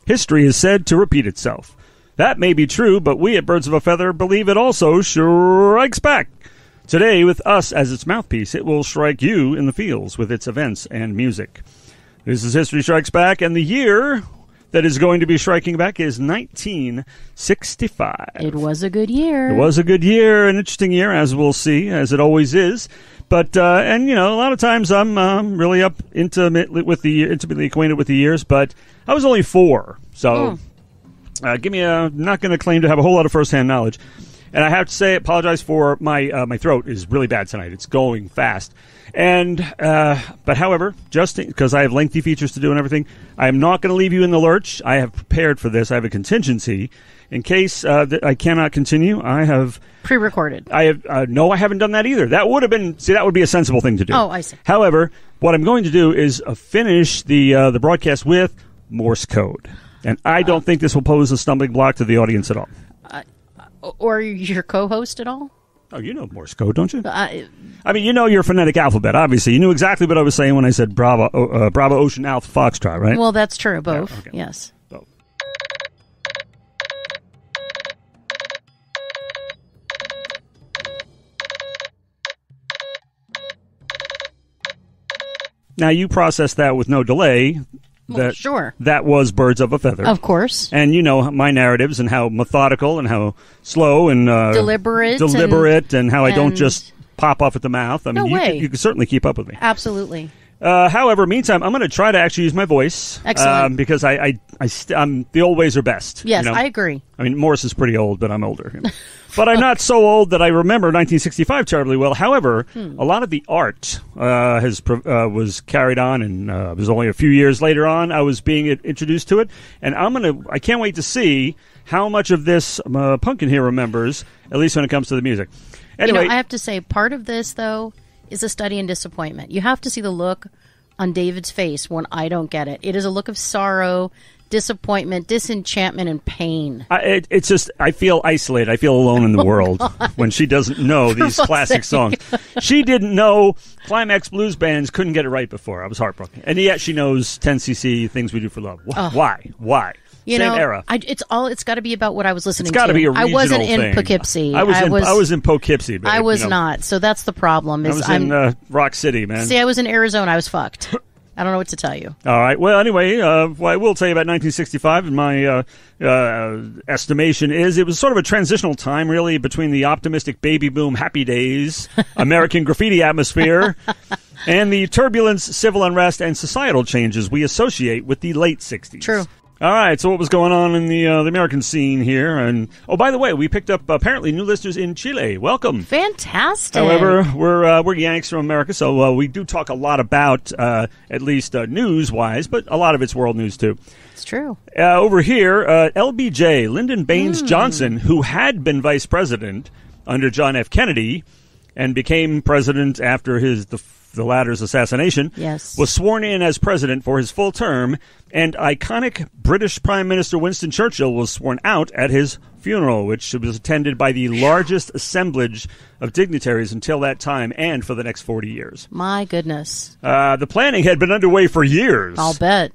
history is said to repeat itself. That may be true, but we at Birds of a Feather believe it also strikes back. Today, with us as its mouthpiece, it will strike you in the feels with its events and music. This is History Strikes Back, and the year that is going to be striking back is 1965. It was a good year. It was a good year, an interesting year, as we'll see, as it always is. But, and, you know, a lot of times I'm really intimately acquainted with the years, but I was only 4. So, not going to claim to have a whole lot of first-hand knowledge. And I have to say, apologize for my throat is really bad tonight. It's going fast. And, but however, just because I have lengthy features to do and everything, I am not going to leave you in the lurch. I have prepared for this. I have a contingency in case that I cannot continue. I have pre-recorded. I have no, I haven't done that either. That would have been that would be a sensible thing to do. Oh, I see. However, what I'm going to do is finish the broadcast with Morse code, and I don't think this will pose a stumbling block to the audience at all. Or your co-host at all? Oh, you know Morse code, don't you? I mean, you know your phonetic alphabet, obviously. You knew exactly what I was saying when I said Bravo Ocean Alpha Foxtrot, right? Well, that's true, both. Yeah, okay. Yes. Both. Now, you processed that with no delay. Well, sure. That was Birds of a Feather. Of course. And you know my narratives and how methodical and how slow and deliberate and how I don't just pop off at the mouth. I mean, you can certainly keep up with me. Absolutely. However, meantime, I'm going to try to actually use my voice. Excellent. Because I'm the old ways are best. Yes, you know? I agree. I mean, Morris is pretty old, but I'm older. You know? But I'm not so old that I remember 1965 terribly well. However, a lot of the art was carried on, and it was only a few years later on I was being introduced to it. And I can't wait to see how much of this Pumpkin here remembers, at least when it comes to the music. Anyway, I have to say, part of this, though, is a study in disappointment. You have to see the look on David's face when I don't get it. It is a look of sorrow, disappointment, disenchantment, and pain. It's just, I feel isolated. I feel alone in the world when she doesn't know these classic songs. She didn't know Climax Blues bands couldn't get it right before. I was heartbroken. And yet she knows 10cc, Things We Do for Love. Why? Same era. It's got to be about what I was listening to. It's got to be a regional I wasn't thing. in Poughkeepsie. I was in Poughkeepsie. Babe, I was not. So that's the problem. I was in Rock City, man. See, I was in Arizona. I was fucked. I don't know what to tell you. All right. Well, anyway, what I will tell you about 1965, in my estimation, is it was sort of a transitional time, really, between the optimistic baby boom happy days, American graffiti atmosphere, and the turbulence, civil unrest, and societal changes we associate with the late 60s. True. All right, so what was going on in the American scene here? And by the way, we picked up apparently new listeners in Chile. Welcome. Fantastic. However, we're Yanks from America, so we do talk a lot about at least news-wise, but a lot of it's world news too. It's true. Over here, LBJ, Lyndon Baines Johnson, who had been vice president under John F. Kennedy and became president after the latter's assassination, was sworn in as president for his full term, and iconic British Prime Minister Winston Churchill was sworn out at his funeral, which was attended by the largest assemblage of dignitaries until that time and for the next 40 years. My goodness. The planning had been underway for years. I'll bet.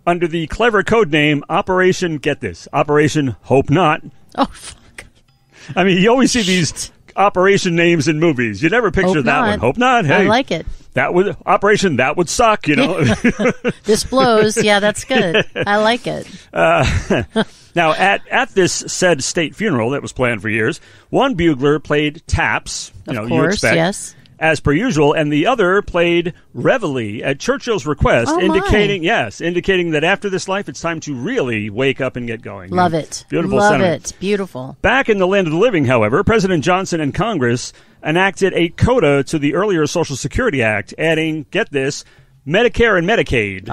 Under the clever code name Operation Hope Not. Oh, fuck. I mean, you always see these operation names in movies. You never picture that one. Hope Not. Hey. I like it. That would suck, you know. This blows. Yeah, that's good. I like it. Now, at this said state funeral that was planned for years, one bugler played taps, you expect, yes, as per usual, and the other played reveille at Churchill's request, indicating that after this life, it's time to really wake up and get going. Love it. Beautiful Love sentiment. it. Beautiful. Back in the land of the living, however, President Johnson and Congress enacted a coda to the earlier Social Security Act, adding, get this, Medicare and Medicaid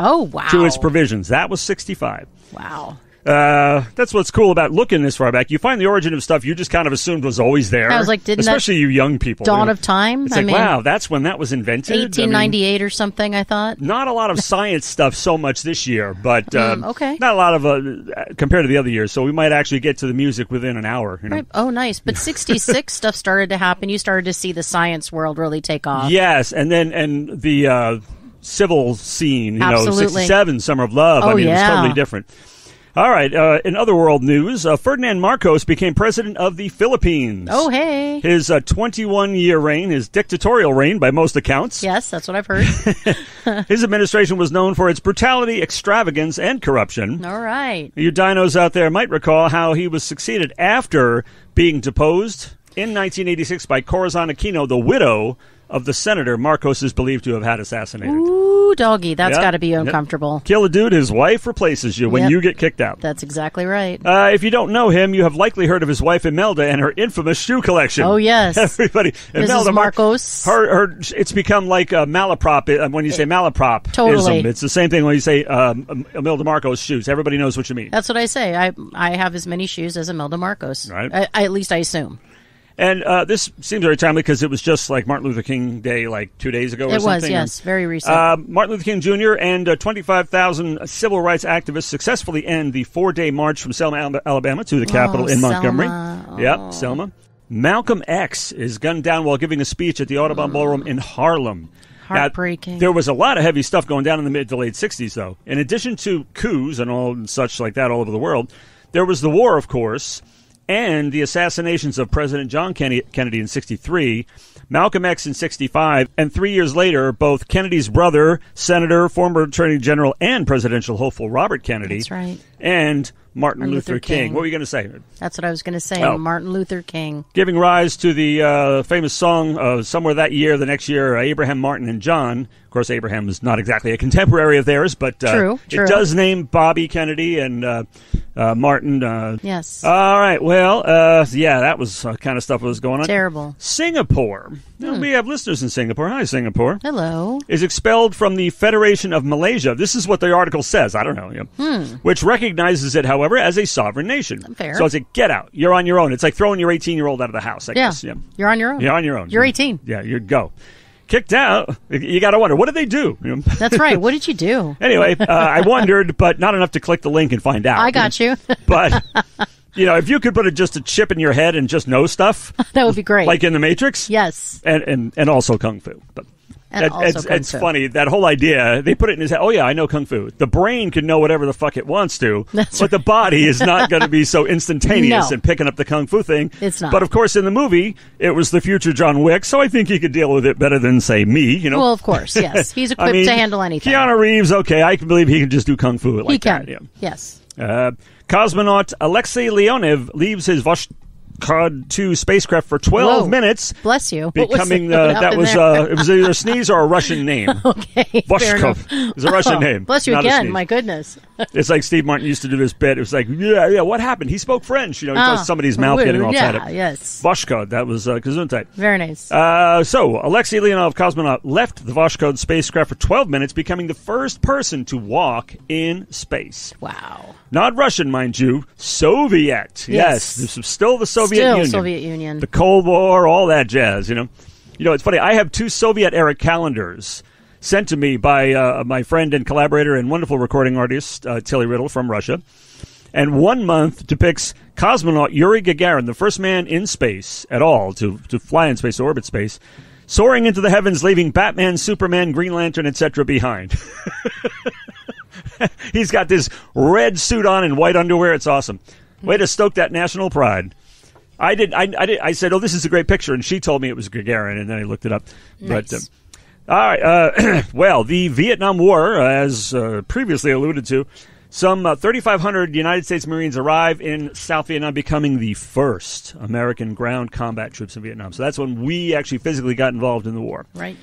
to its provisions. That was 65. Wow. That's what's cool about looking this far back. You find the origin of stuff you just kind of assumed was always there. I was like, especially you young people. Dawn of time? It's wow, that's when that was invented. 1898 or something, I thought. Not a lot of science stuff so much this year, but okay. Not a lot of compared to the other years. So we might actually get to the music within an hour. Right. Oh, nice. But 66 stuff started to happen. You started to see the science world really take off. Yes, and the civil scene, Absolutely. 67, Summer of Love. Oh, it was totally different. All right. In other world news, Ferdinand Marcos became president of the Philippines. Oh, hey. His 21-year reign, his dictatorial reign by most accounts. Yes, that's what I've heard. His administration was known for its brutality, extravagance, and corruption. All right. You dinos out there might recall how he was succeeded after being deposed in 1986 by Corazon Aquino, the widow of the senator Marcos is believed to have had assassinated. Ooh, doggy. That's got to be uncomfortable. Kill a dude, his wife replaces you when you get kicked out. That's exactly right. If you don't know him, you have likely heard of his wife Imelda and her infamous shoe collection. Oh, yes. Everybody. Mrs. Marcos. It's become like malaprop when you say malaprop. Totally. It's the same thing when you say Imelda Marcos shoes. Everybody knows what you mean. That's what I say. I have as many shoes as Imelda Marcos. Right. At least I assume. And this seems very timely because it was just like Martin Luther King Day like 2 days ago or something. It was, yes. Very recent. Martin Luther King Jr. and 25,000 civil rights activists successfully end the 4-day march from Selma, Alabama to the Capitol in Montgomery. Yep, Selma. Malcolm X is gunned down while giving a speech at the Audubon Ballroom in Harlem. Heartbreaking. Now, there was a lot of heavy stuff going down in the mid to late 60s, though. In addition to coups and all such like that all over the world, there was the war, of course, and the assassinations of President John Kennedy in 63, Malcolm X in 65, and 3 years later, both Kennedy's brother, Senator, former Attorney General, and presidential hopeful Robert Kennedy. That's right. And Martin Luther King. What were you going to say? That's what I was going to say. Oh. Martin Luther King. Giving rise to the famous song somewhere that year, the next year, Abraham, Martin, and John. Of course, Abraham is not exactly a contemporary of theirs, but true. It does name Bobby Kennedy and Martin. Yes. All right. Well, that was kind of stuff that was going on. Terrible. Singapore. We have listeners in Singapore. Hi, Singapore. Hello. Is expelled from the Federation of Malaysia. This is what the article says. I don't know. Which recognizes it, however, as a sovereign nation. Fair. So it's a get out. You're on your own. It's like throwing your 18-year-old out of the house, I guess. Yeah. You're on your own. You're on your own. You're 18. Yeah, you go. Kicked out. You got to wonder, what did they do? That's right. What did you do? Anyway, I wondered, but not enough to click the link and find out. I got you. But, if you could put just a chip in your head and just know stuff. That would be great. Like in The Matrix. Yes. And also Kung Fu. But it's Kung Fu. funny, that whole idea, they put it in his head, oh yeah, I know Kung Fu. The brain can know whatever the fuck it wants to, but the body is not going to be so instantaneous in picking up the Kung Fu thing. It's not. But of course, in the movie, it was the future John Wick, so I think he could deal with it better than, say, me, Well, of course, yes. He's equipped to handle anything. Keanu Reeves, okay, I can believe he can just do Kung Fu like that. He can, yes. Cosmonaut Alexei Leonev leaves his Voskhod 2 spacecraft for 12 minutes. Bless you. Becoming it was either a sneeze or a Russian name. Okay. Voshkov is a Russian name. Bless you again. My goodness. It's like Steve Martin used to do this bit. It was like, what happened? He spoke French. He saw somebody's mouth getting all tied up. Yes. Voshkod, that was Gesundheit. Very nice. So Alexei Leonov, cosmonaut, left the Voskhod spacecraft for 12 minutes, becoming the first person to walk in space. Wow. Not Russian, mind you. Soviet. Yes. This is still the Soviet Union. Soviet Union. The Cold War, all that jazz, it's funny. I have 2 Soviet-era calendars sent to me by my friend and collaborator and wonderful recording artist, Tilly Riddle from Russia. And 1 month depicts cosmonaut Yuri Gagarin, the first man in space at all to fly in space, to orbit space, soaring into the heavens, leaving Batman, Superman, Green Lantern, etc. behind. He's got this red suit on and white underwear. It's awesome. Way to stoke that national pride. I said, oh, this is a great picture, and she told me it was Gagarin, and then I looked it up. Nice. But, all right. Well, the Vietnam War, as previously alluded to, some 3,500 United States Marines arrive in South Vietnam, becoming the first American ground combat troops in Vietnam. So that's when we actually physically got involved in the war. Right.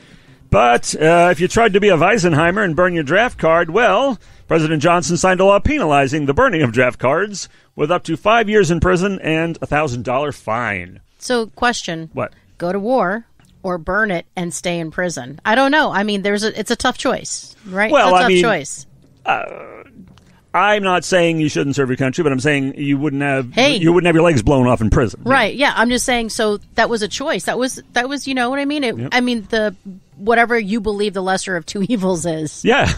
But if you tried to be a Weisenheimer and burn your draft card, well, President Johnson signed a law penalizing the burning of draft cards with up to 5 years in prison and a $1,000 fine. So, question. What? Go to war or burn it and stay in prison? I don't know. I mean, it's a tough choice, right? Well, it's a tough choice. I'm not saying you shouldn't serve your country, but I'm saying you wouldn't have your legs blown off in prison. Right. Yeah. I'm just saying. So that was a choice. That was. You know what I mean? Yep. I mean whatever you believe the lesser of 2 evils is. Yeah.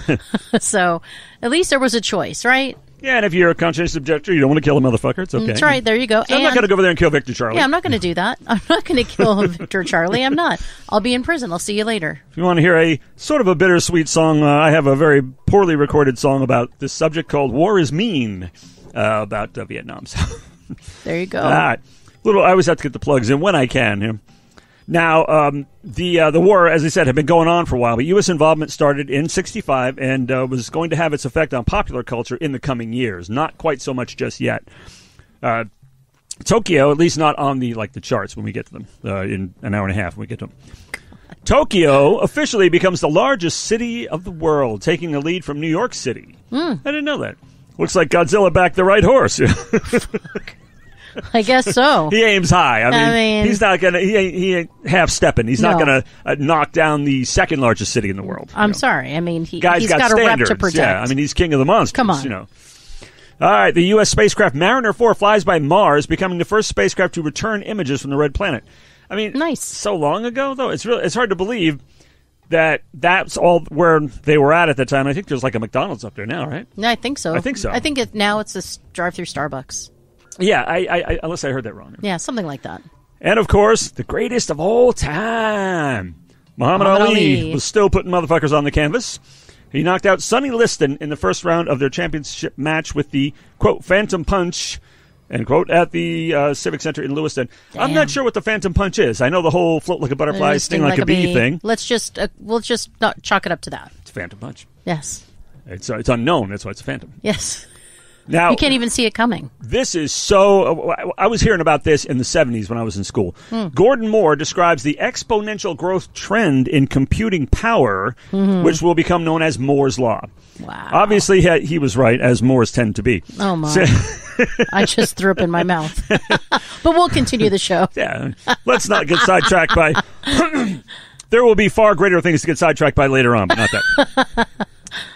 So at least there was a choice, right? Yeah, and if you're a conscientious objector, you don't want to kill a motherfucker, it's okay. That's right. There you go. So I'm not going to go over there and kill Victor Charlie. Yeah, I'm not going to do that. I'm not going to kill Victor Charlie. I'm not. I'll be in prison. I'll see you later. If you want to hear a sort of a bittersweet song, I have a very poorly recorded song about this subject called War is Mean. about Vietnam. So There you go. all right. I always have to get the plugs in when I can. You know. Now, the war, as I said, had been going on for a while, but U.S. involvement started in '65 and was going to have its effect on popular culture in the coming years. Not quite so much just yet. Tokyo, at least not on the charts when we get to them in an hour and a half when we get to them. Tokyo officially becomes the largest city of the world, taking the lead from New York City. I didn't know that. Looks like Godzilla backed the right horse. I guess so. He aims high. I mean he's not gonna. He ain't half stepping. He's not gonna knock down the second largest city in the world. I'm sorry. I mean, he's got a rep to protect. Yeah, I mean, he's king of the monsters. Come on. You know. All right, the U.S. spacecraft Mariner 4 flies by Mars, becoming the first spacecraft to return images from the red planet. I mean, nice. So long ago, though, it's hard to believe that that's all where they were at the time. I think there's like a McDonald's up there now, right? No, I think so. I think so. I think now it's a drive-through Starbucks. Yeah, I unless I heard that wrong. Yeah, something like that. And, of course, the greatest of all time, Muhammad Ali was still putting motherfuckers on the canvas. He knocked out Sonny Liston in the first round of their championship match with the, quote, Phantom Punch, end quote, at the Civic Center in Lewiston. Damn. I'm not sure what the Phantom Punch is. I know the whole float like a butterfly, sting like a bee thing. We'll just not chalk it up to that. It's a Phantom Punch. Yes. It's unknown. That's why it's a phantom. Yes. Now, you can't even see it coming. This is so... I was hearing about this in the 70s when I was in school. Gordon Moore describes the exponential growth trend in computing power, which will become known as Moore's Law. Wow. Obviously, he was right, as Moores tend to be. Oh, my. I just threw up in my mouth. But we'll continue the show. Yeah. Let's not get sidetracked by... There will be far greater things to get sidetracked by later on, but not that.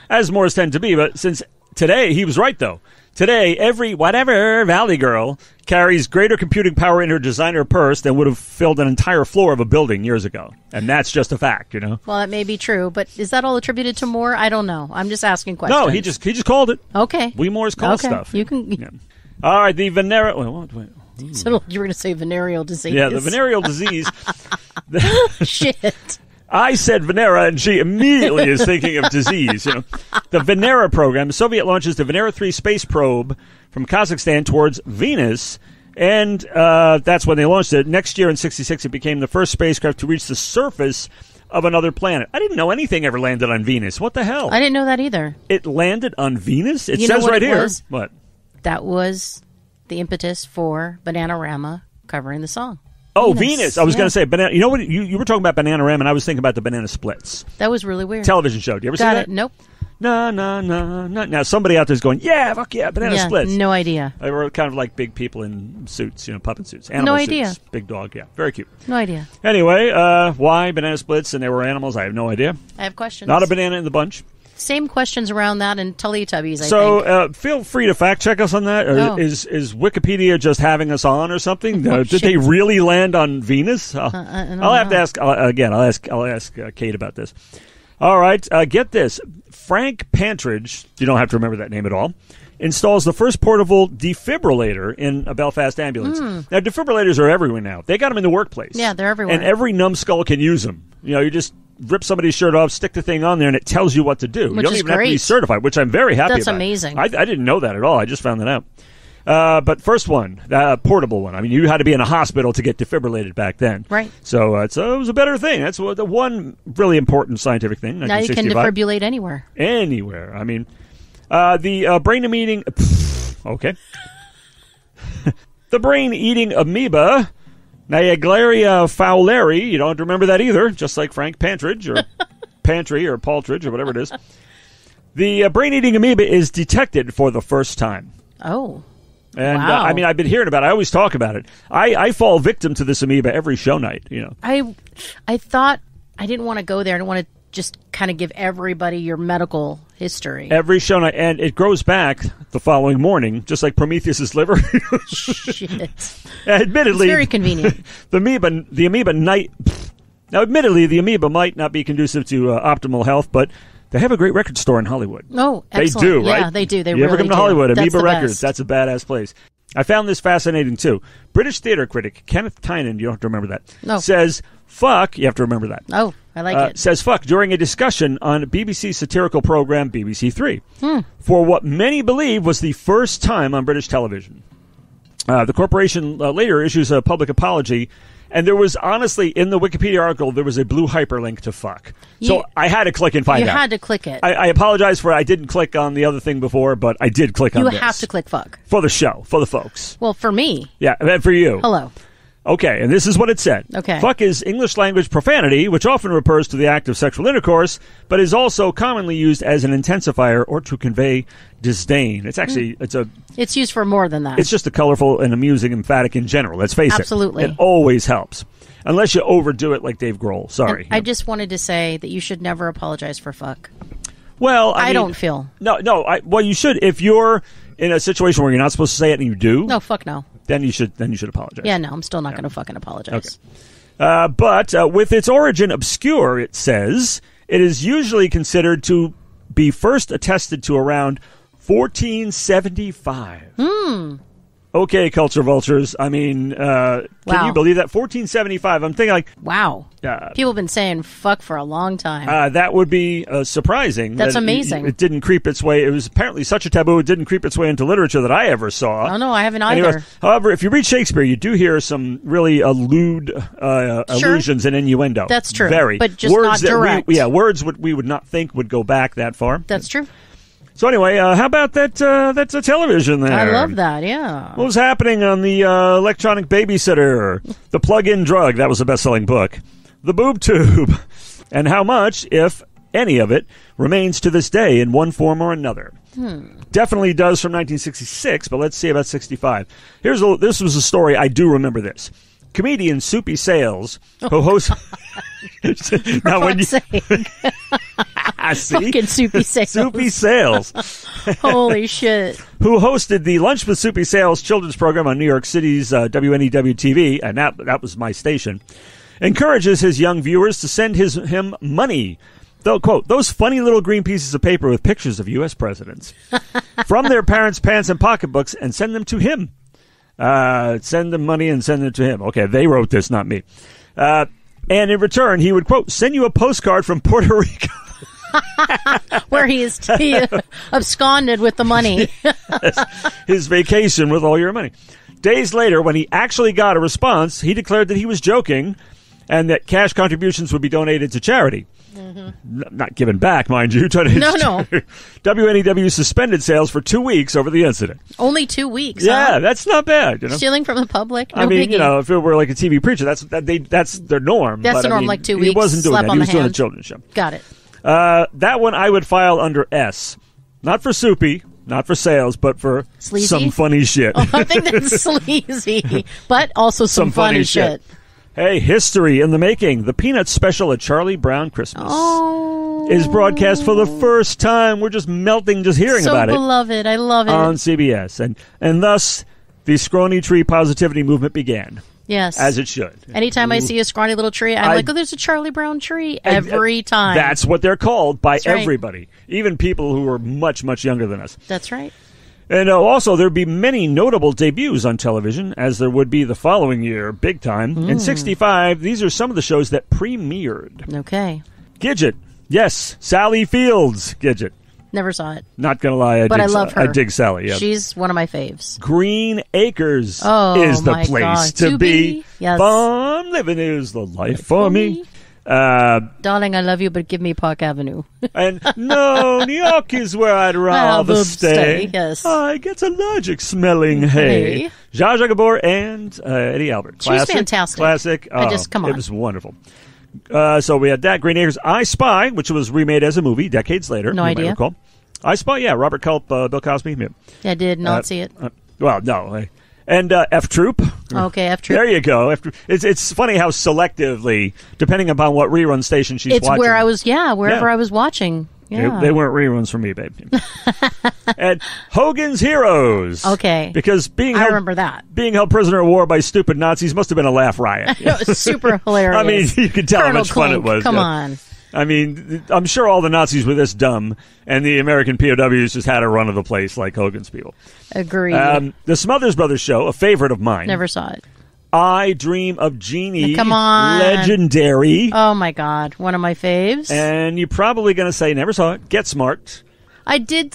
As Moores tend to be, but since today, he was right, though. Today, every whatever Valley girl carries greater computing power in her designer purse than would have filled an entire floor of a building years ago. And that's just a fact, you know? Well, that may be true, but is that all attributed to Moore? I don't know. I'm just asking questions. No, he just called it. Okay. We Moores call stuff. You can... Yeah. All right, the venereal... So you were going to say venereal disease. Yeah, the venereal disease. Shit. I said Venera, and she immediately is thinking of disease. You know, the Venera program. The Soviet launches the Venera 3 space probe from Kazakhstan towards Venus, and that's when they launched it. Next year in '66, it became the first spacecraft to reach the surface of another planet. I didn't know anything ever landed on Venus. What the hell? I didn't know that either. It landed on Venus? It you know says what right it here. Was? What? That was the impetus for Bananarama covering the song. Oh, Venus. I was going to say, banana. You know what? You were talking about Bananarama, and I was thinking about the Banana Splits. That was really weird. Television show. Do you ever see Got that? it. Nope. No. Now, somebody out there is going, yeah, fuck yeah, Banana Splits. No idea. They were kind of like big people in suits, puppet suits. Animal No suits. idea. Big dog, yeah. Very cute. No idea. Anyway, why Banana Splits and they were animals? I have no idea. I have questions. Not a banana in the bunch. Same questions around that and Teletubbies, I think. So feel free to fact check us on that. Is Wikipedia just having us on or something? Did they really land on Venus? I'll have to ask again. I'll ask Kate about this. All right, get this. Frank Pantridge, you don't have to remember that name at all, installs the first portable defibrillator in a Belfast ambulance. Now, defibrillators are everywhere now. They got them in the workplace. Yeah, they're everywhere. And every numbskull can use them. You just rip somebody's shirt off, stick the thing on there, and it tells you what to do. You don't even have to be certified, which I'm very happy about. That's amazing. I didn't know that at all. I just found that out. But first one, portable one. I mean, you had to be in a hospital to get defibrillated back then. Right. So it was a better thing. That's the one really important scientific thing. Now you can defibrillate anywhere. Anywhere. I mean, the brain-eating... Okay. The brain-eating amoeba... Naegleria fowleri, you don't remember that either, just like Frank Pantridge or Pantry or Paltridge or whatever it is. The brain-eating amoeba is detected for the first time. Oh. And wow. I mean, I've been hearing about it. I always talk about it. I fall victim to this amoeba every show night, I thought I didn't want to go there. I didn't want to just kind of give everybody your medical history. Every show night. And it grows back the following morning, just like Prometheus's liver. Shit. Admittedly, it's very convenient. The amoeba Now, admittedly, the amoeba might not be conducive to optimal health, but they have a great record store in Hollywood. Oh, excellent. They do, right? Yeah, they do. They you really ever come to do. Hollywood, That's Amoeba the Records, best. that's a badass place. I found this fascinating, too. British theater critic Kenneth Tynan, you don't have to remember that, No. says, fuck, you have to remember that. Oh, I like it. Says fuck during a discussion on BBC satirical program BBC Three for what many believe was the first time on British television. The corporation later issues a public apology, and there was, honestly, in the Wikipedia article, there was a blue hyperlink to fuck. So I had to click and find out. You had to click it. I apologize for I didn't click on the other thing before, but I did click on this. You have to click fuck. For the show, for the folks. Well, for me. Yeah, and for you. Hello. Okay, and this is what it said. Okay. Fuck is English language profanity, which often refers to the act of sexual intercourse, but is also commonly used as an intensifier or to convey disdain. It's actually, It's used for more than that. it's just a colorful and amusing emphatic in general. Let's face Absolutely. it. It always helps. Unless you overdo it like Dave Grohl. Sorry. I just wanted to say that you should never apologize for fuck. Well, I mean, don't feel. No, well, you should. If you're in a situation where you're not supposed to say it and you do, No, fuck no. then you should apologize. Yeah, no, I'm still not going to fucking apologize. Okay. But with its origin obscure, it says, it is usually considered to be first attested to around 1475. Okay, culture vultures. I mean, can you believe that? 1475. I'm thinking like... Wow. People have been saying fuck for a long time. That would be surprising. That's amazing. It didn't creep its way. It was apparently such a taboo, it didn't creep its way into literature that I ever saw. Oh, no, I haven't either. Anyways, however, if you read Shakespeare, you do hear some really lewd allusions and innuendo. That's true. Very. But just words not direct. Words we would not think would go back that far. That's true. So anyway, how about that? That's a television there. I love that, yeah. What was happening on the electronic babysitter? The plug-in drug, that was a best-selling book. The boob tube. And how much, if any of it, remains to this day in one form or another. Definitely does from 1966, but let's see about 65. This was a story, I do remember this. Comedian Soupy Sales, who hosts... now, when you see? Fucking Soupy Sales. Soupy Sales. Holy shit. Who hosted the Lunch with Soupy Sales children's program on New York City's WNEW-TV, and that was my station, encourages his young viewers to send him money. Though, quote, those funny little green pieces of paper with pictures of U.S. presidents from their parents' pants and pocketbooks and send them to him. Send them money and send it to him. Okay, they wrote this, not me. And in return, he would, quote, send you a postcard from Puerto Rico. Where he absconded with the money. His vacation with all your money. Days later, when he actually got a response, he declared that he was joking and that cash contributions would be donated to charity. Not given back, mind you. No. WNEW suspended sales for 2 weeks over the incident. Only 2 weeks, Yeah, huh? that's not bad. You know? Stealing from the public? No I mean, biggie. if it were like a TV preacher, that's their norm. That's but, the norm, I mean, like 2 weeks. He wasn't doing slap that. On He was the doing a hand. children's show. Got it. That one I would file under S. Not for Soupy, not for sales, but for Sleazy? some funny shit. Oh, I think that's sleazy, but also some funny shit. Hey, history in the making. The Peanuts special at Charlie Brown Christmas is broadcast for the first time. We're just melting just hearing about it. So beloved. I love it. On CBS. And thus, the scrawny tree positivity movement began. Yes. As it should. Anytime I see a scrawny little tree, I'm like, oh, there's a Charlie Brown tree. Every time. That's what they're called by That's right. everybody. Even people who are much, much younger than us. That's right. And also, there'd be many notable debuts on television, as there would be the following year, big time. In 65, these are some of the shows that premiered. Okay. Gidget. Yes, Sally Fields. Gidget. Never saw it. Not going to lie, But I love her. I dig Sally, yeah. She's one of my faves. Green Acres is the my place God. to be. Yes. Farm living is the life for me. Darling, I love you, but give me Park Avenue. And no, New York is where I'd rather stay. Yes. I get allergic smelling hay. Zsa Zsa Gabor and Eddie Albert. Classic, She's fantastic. Classic. Come on. It was wonderful. So we had that, Green Acres. I Spy, which was remade as a movie decades later. No idea. Might recall. I Spy, yeah. Robert Culp, Bill Cosby. Yeah. I did not see it. Well, no. And F Troop. Okay, F Troop. There you go. It's funny how selectively, depending upon what rerun station she's It's watching. where I was, wherever I was watching. Yeah. They weren't reruns for me, babe. And Hogan's Heroes. Okay. Because I remember that. Being held prisoner of war by stupid Nazis must have been a laugh riot. It was super hilarious. I mean, you could tell Colonel how much fun it Klink, was. Come on. I mean, I'm sure all the Nazis were this dumb, and the American POWs just had a run of the place like Hogan's people. Agreed. The Smothers Brothers show, a favorite of mine. Never saw it. I Dream of Jeannie. Come on. Legendary. Oh, my God. One of my faves. And you're probably going to say, never saw it. Get Smart. I did.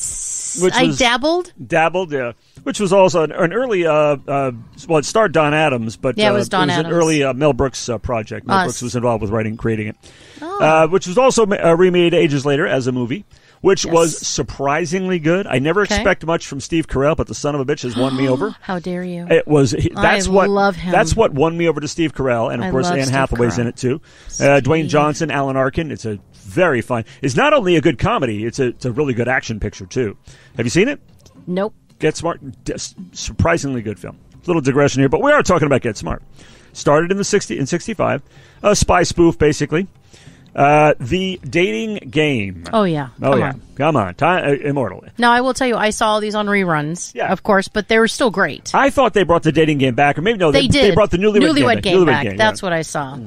I dabbled. Dabbled, yeah. Which was also an early, it starred Don Adams, but it was Don Adams. An early Mel Brooks project. Mel Brooks was involved with creating it. Oh. Which was also remade ages later as a movie, which was surprisingly good. I never expect much from Steve Carell, but the son of a bitch has won me over. How dare you? It was. I love him. That's what won me over to Steve Carell, and of course Anne Hathaway's in it too. Dwayne Johnson, Alan Arkin. It's a very fun. It's not only a good comedy; it's a really good action picture too. Have you seen it? Nope. Get Smart, surprisingly good film. Little digression here, but we are talking about Get Smart. Started in 65, a spy spoof basically. The Dating Game. Oh yeah. Come on, immortal. Now I will tell you, I saw all these on reruns, of course, but they were still great. I thought they brought the Dating Game back, or maybe no, they did. They brought the Newlywed Game back. That's what I saw.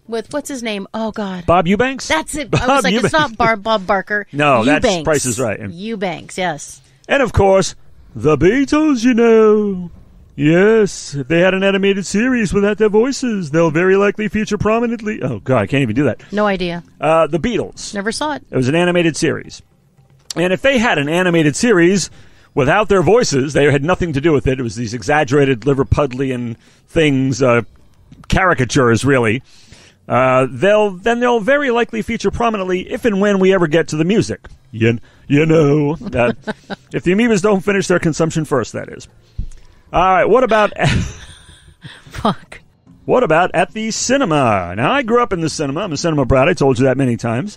With what's his name? Oh God, Bob Eubanks. That's it. I was like, Eubanks. It's not Bob Barker. No, Eubanks. That's Price is Right. Eubanks, yes. And of course, the Beatles. You know, yes, if they had an animated series without their voices, they'll very likely feature prominently. Oh God, I can't even do that. No idea. The Beatles. Never saw it. It was an animated series, and if they had an animated series without their voices, they had nothing to do with it. It was these exaggerated Liverpudlian things, caricatures, really. They'll very likely feature prominently if and when we ever get to the music. You know, if the amoebas don't finish their consumption first, that is. All right, what about... Fuck. What about at the cinema? Now, I grew up in the cinema. I'm a cinema brat. I told you that many times.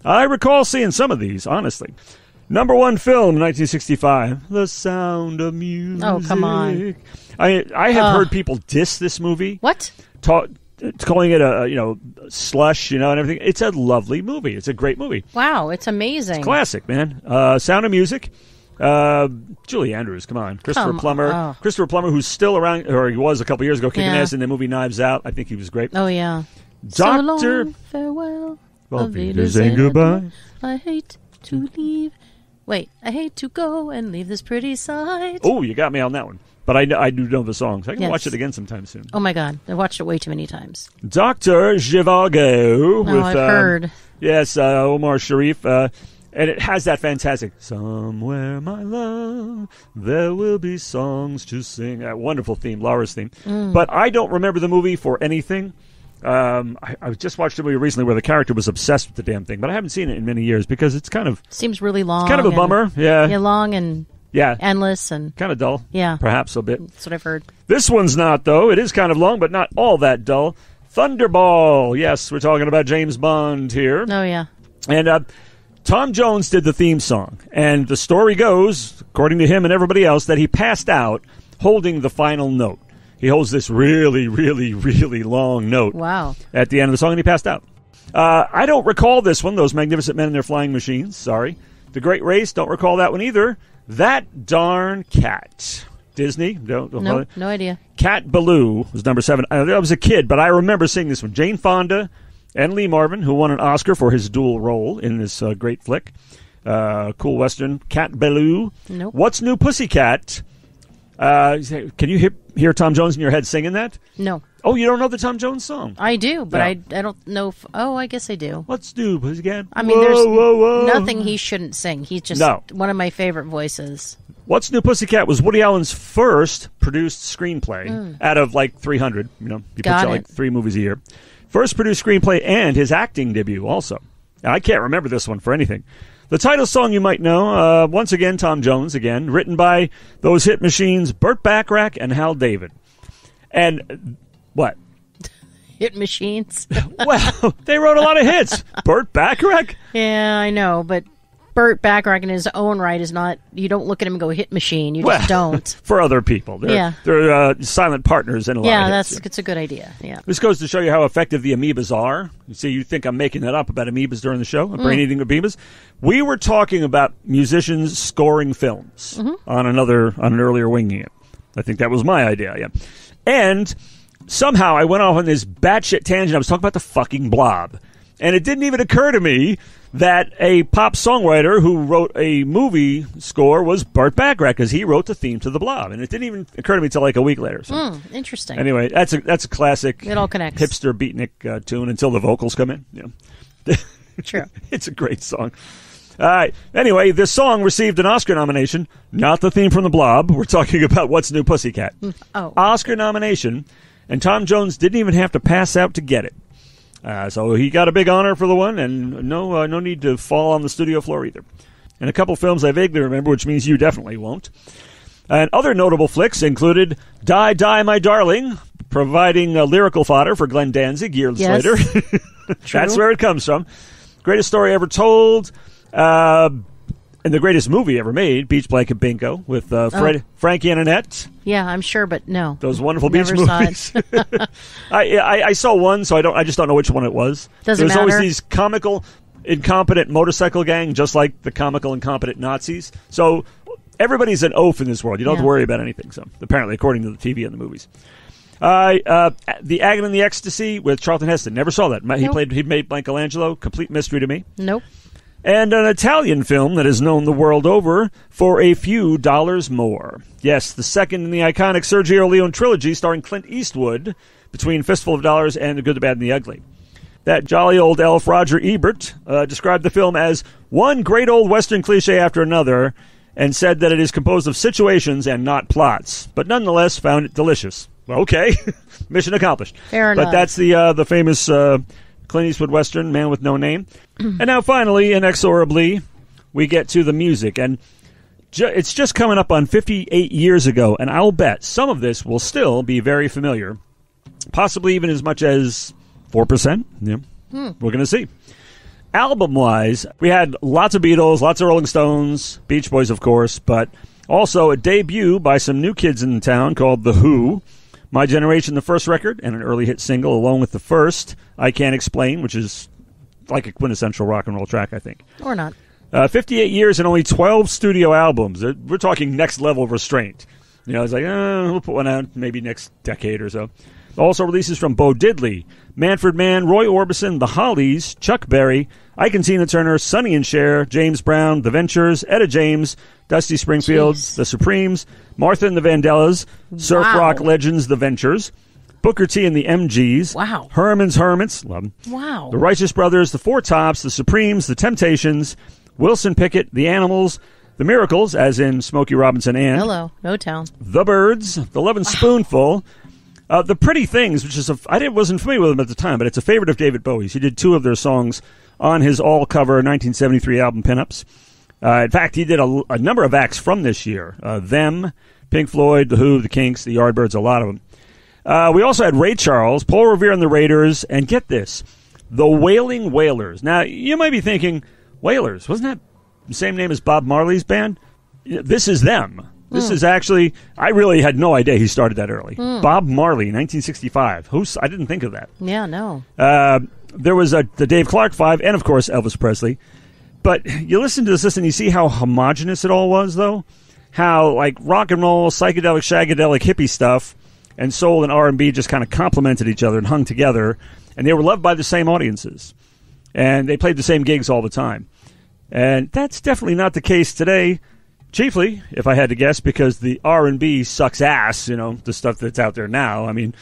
I recall seeing some of these, honestly. Number one film, 1965, The Sound of Music. Oh, come on. I have heard people diss this movie. What? Calling it a slush, and everything. It's a lovely movie. It's a great movie. Wow, it's amazing. It's classic, man. Sound of Music. Julie Andrews, come on. Christopher Plummer. Christopher Plummer, who's still around, or he was a couple years ago, kicking ass in the movie Knives Out. I think he was great. Oh, yeah. Doctor. So long, farewell. Auf Wiedersehen, goodbye. I hate to leave. Wait, I hate to go and leave this pretty sight. Oh, you got me on that one. But I do know the songs. I can watch it again sometime soon. Oh, my God. I watched it way too many times. Dr. Zhivago. Oh, I've heard. Yes, Omar Sharif. And it has that fantastic, somewhere, my love, there will be songs to sing. That wonderful theme, Laura's theme. But I don't remember the movie for anything. I just watched a movie recently where the character was obsessed with the damn thing, but I haven't seen it in many years because it's kind of... Seems really long. It's kind of a bummer, yeah. Yeah, long and... Yeah. Endless and... Kind of dull. Yeah. Perhaps a bit. That's what I've heard. This one's not, though. It is kind of long, but not all that dull. Thunderball. Yes, we're talking about James Bond here. Oh, yeah. And Tom Jones did the theme song. And the story goes, according to him and everybody else, that he passed out holding the final note. He holds this really, really, really long note. Wow. At the end of the song, and he passed out. I don't recall this one, those magnificent men in their flying machines. Sorry. The Great Race, don't recall that one either. That Darn Cat. Disney? No idea. Cat Ballou was number 7. I was a kid, but I remember seeing this one. Jane Fonda and Lee Marvin, who won an Oscar for his dual role in this great flick. Cool Western. Cat Ballou. Nope. What's New Pussycat? Can you hear Tom Jones in your head singing that? No. Oh, you don't know the Tom Jones song? I do, but I don't know if... Oh, I guess I do. What's New Pussycat? I mean, there's nothing he shouldn't sing. He's just one of my favorite voices. What's New Pussycat was Woody Allen's first produced screenplay out of like 300. He puts out like 3 movies a year. First produced screenplay and his acting debut also. Now, I can't remember this one for anything. The title song you might know, once again, Tom Jones again, written by those hit machines Burt Bacharach and Hal David. And what? Hit machines? Well, they wrote a lot of hits. Burt Bacharach? Yeah, I know, but Burt Bacharach in his own right is not... You don't look at him and go, hit machine. You just don't. For other people. They're silent partners in a lot of hits. Yeah, it's a good idea. Yeah. This goes to show you how effective the amoebas are. You see, you think I'm making that up about amoebas during the show, brain-eating amoebas. We were talking about musicians scoring films on an earlier Winging It. I think that was my idea, yeah. And somehow I went off on this batshit tangent. I was talking about the fucking Blob. And it didn't even occur to me that a pop songwriter who wrote a movie score was Burt Bacharach, because he wrote the theme to The Blob. And it didn't even occur to me until like a week later. So. Interesting. Anyway, that's a classic it all connects. hipster beatnik tune until the vocals come in. Yeah. True. It's a great song. All right. Anyway, this song received an Oscar nomination, not the theme from The Blob. We're talking about What's New Pussycat. Oh. Oscar nomination, and Tom Jones didn't even have to pass out to get it. So he got a big honor for the one, and no need to fall on the studio floor either. And a couple films I vaguely remember, which means you definitely won't. And other notable flicks included Die, Die, My Darling, providing lyrical fodder for Glenn Danzig years later. That's where it comes from. Greatest story ever told, and the greatest movie ever made, Beach Blanket Bingo, with Frankie and Annette. Yeah, I'm sure, but no. Those wonderful Never beach saw movies. I saw one, so I just don't know which one it was. Doesn't There's matter. always these comical, incompetent motorcycle gang, just like the comical, incompetent Nazis. So everybody's an oaf in this world. You don't have to worry about anything. So apparently, according to the TV and the movies. The Agony and the Ecstasy with Charlton Heston. Never saw that. He made Michelangelo. Complete mystery to me. Nope. And an Italian film that is known the world over for a few dollars more. Yes, the second in the iconic Sergio Leone trilogy starring Clint Eastwood between Fistful of Dollars and The Good, the Bad, and the Ugly. That jolly old elf Roger Ebert described the film as one great old Western cliche after another and said that it is composed of situations and not plots, but nonetheless found it delicious. Well, okay, mission accomplished. Fair enough. But that's the famous Clint Eastwood Western, Man with No Name. And now finally, inexorably, we get to the music. And it's just coming up on 58 years ago, and I'll bet some of this will still be very familiar, possibly even as much as 4%. Yeah, We're going to see. Album-wise, we had lots of Beatles, lots of Rolling Stones, Beach Boys, of course, but also a debut by some new kids in town called The Who, My Generation, the first record, and an early hit single along with the first, I Can't Explain, which is like a quintessential rock and roll track, I think. Or not. 58 years and only 12 studio albums. We're talking next level of restraint. It's like, we'll put one out maybe next decade or so. Also releases from Bo Diddley, Manfred Mann, Roy Orbison, The Hollies, Chuck Berry, Ike and Tina Turner, Sonny and Cher, James Brown, The Ventures, Etta James, Dusty Springfield, The Supremes, Martha and the Vandellas, surf rock legends, The Ventures, Booker T and the MGs, Herman's Hermits, love them, The Righteous Brothers, The Four Tops, The Supremes, The Temptations, Wilson Pickett, The Animals, The Miracles, as in Smokey Robinson and Hello, Motown, The Byrds, The Lovin' Spoonful, The Pretty Things, which is I wasn't familiar with them at the time, but it's a favorite of David Bowie's. He did 2 of their songs on his all-cover 1973 album Pinups. In fact, he did a number of acts from this year. Them, Pink Floyd, The Who, The Kinks, The Yardbirds, a lot of them. We also had Ray Charles, Paul Revere and the Raiders, and get this, the Wailing Wailers. Now, you might be thinking, Wailers, wasn't that the same name as Bob Marley's band? This is them. This is actually, I really had no idea he started that early. Bob Marley, 1965. I didn't think of that. Yeah, no. There was the Dave Clark Five, and of course Elvis Presley. But you listen to this and you see how homogenous it all was, though. How like rock and roll, psychedelic, shagadelic, hippie stuff, and soul and R&B just kind of complemented each other and hung together. And they were loved by the same audiences. And they played the same gigs all the time. And that's definitely not the case today. Chiefly, if I had to guess, because the R&B sucks ass, the stuff that's out there now. I mean,